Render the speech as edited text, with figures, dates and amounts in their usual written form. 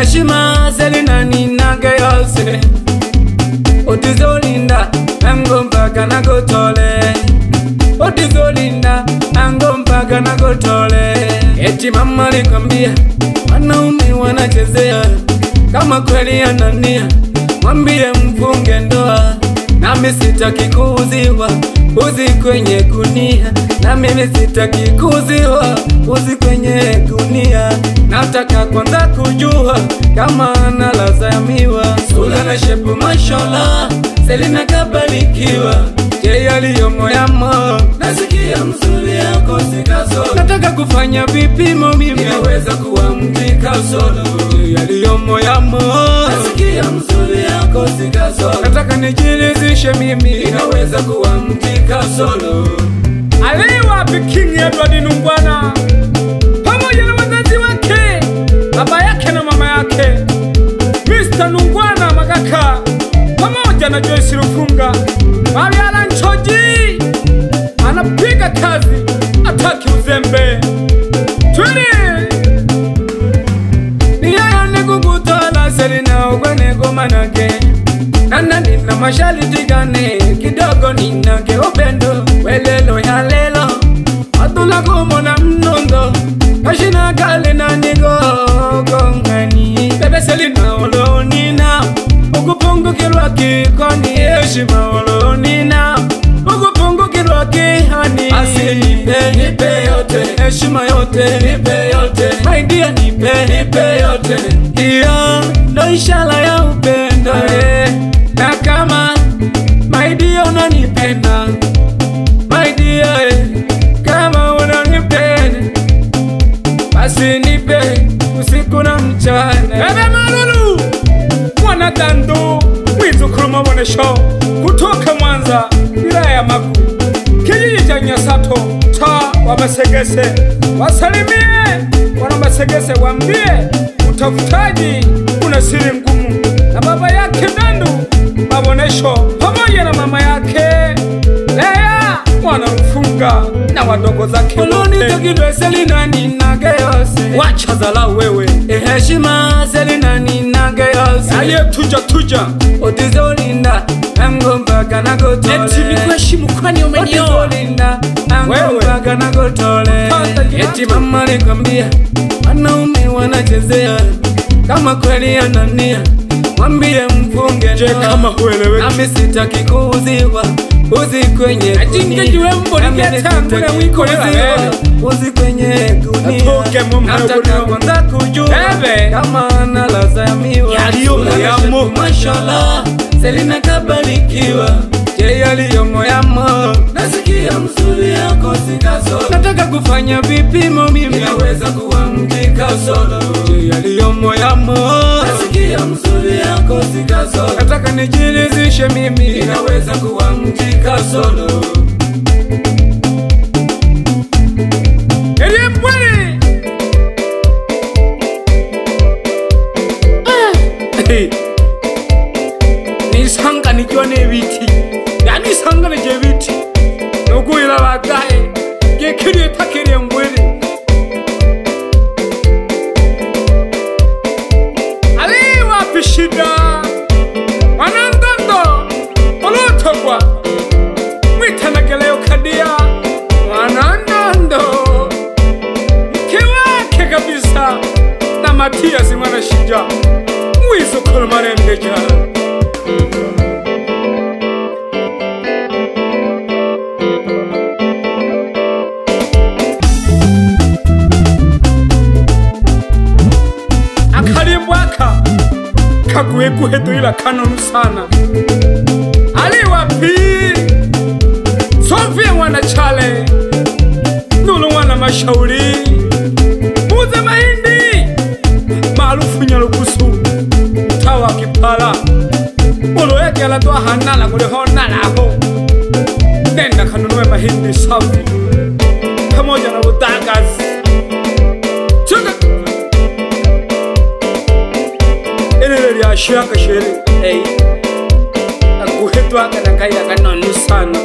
Heshima Selina ninage yose Otizolinda Angompaka nagotole Otizolinda Angompaka nagotole Eti mama nikwambia wanaume wanachezea kama kweli anania mwambie mfunge ndoa nami sitaki kuuziwa uzi kwenye gunia na mimi sitaki kuuziwa uzi kwenye gunia nataka kwanza kujua kama analazamiwa sura na shepu mashallah Selina kabarikiwa je yaliyo moyamo nasikia mzuri yako sikaso nataka kufanya vipimo mimi naweza kuwa mtika solo je yaliyo moyamo nasikia mzuri yako sikaso nataka nijiridhishe mimi naweza kuwa mtika solo aliwa King Edward Nungwana pamoja na wazazi wake baba yake na mama yake Mr. Nungwana Magaka pamoja na Joyce Rufunga Mami Alan Choji anapiga kazi ataki uzembe twende niyane kukutola Selina ugwene gomanake nana nina mashaliti gane kidogo ninake upendo welelo ya lelo atula kumona mnondo kashina kale na nigo gongani bebe Selina olonina ukupungu kilwa kikoni heshima olonina ukupungu kilwa kihani asi nipe yote heshima yote nipe yote my dear nipe yote hiyo ndo ishara ya upendo na kama my dear unanipenda my dear kama unanipenda basi nipe usiku na mchana bebe Malulu mwana Dando Mwizu Kuruma Mwonesho kutoka Mwanza wilaya ya Magu kijiji cha Nyasato ta Wamasegese wasalimie wana Masegese waambie utafutaji una siri ngumu na baba yake Dando Mwonesho pamoja na mama yake Lea mwana Rufunga na wadogo zake Oloni tokidwe Selina ninage yose wacha zala wewe heshima Selina ninage yose aliye tuja Otizolinda Angompaka nagotole eti nikweshimu kwani umenioa Otizolinda Angompaka nagotole eti mama nikwambia wanaume wanachezea kama kweli anania mwambie mfunge je kama huelewe nami sitaki kuuziwa uzi kwenye gunia nataka wiko uzi kwenye gunia nataka kwanza kujua kama analazamiwa yaliyo moyamo mashallah Selina kabarikiwa je yaliyo moyamo nasikia mzuri yako sikaso nataka kufanya vipimo mimi naweza kuwa mtika solo je yaliyo moyamo nasikia mzuri yako sikaso nataka nijiridhishe mimi naweza kuwa mtika solo Elimbwele nisanga nikiwa nebiti yani sanga nejebiti nokuila bagaye gekiri takiri mbwele aliwa pishida wanandondo olotogwa mwitanageleo kadia wanandondo mkewake kabisa na Matias mwana shija Mwizu Kuruma Rendeja akalimbwaka kaguye guheduira kanonu sana aliwa pi Sofia mwana Chale Nulu mwana Mashauri Muze Mahindi maarufu Nyarugusu tawa Kipala Ulu yake alatwa hanala kuleho nalaho nenda kanunue mahindi safi pamoja na Budagazi chuka elele ya shaka shere akuhetwa kana kaya kanonu sana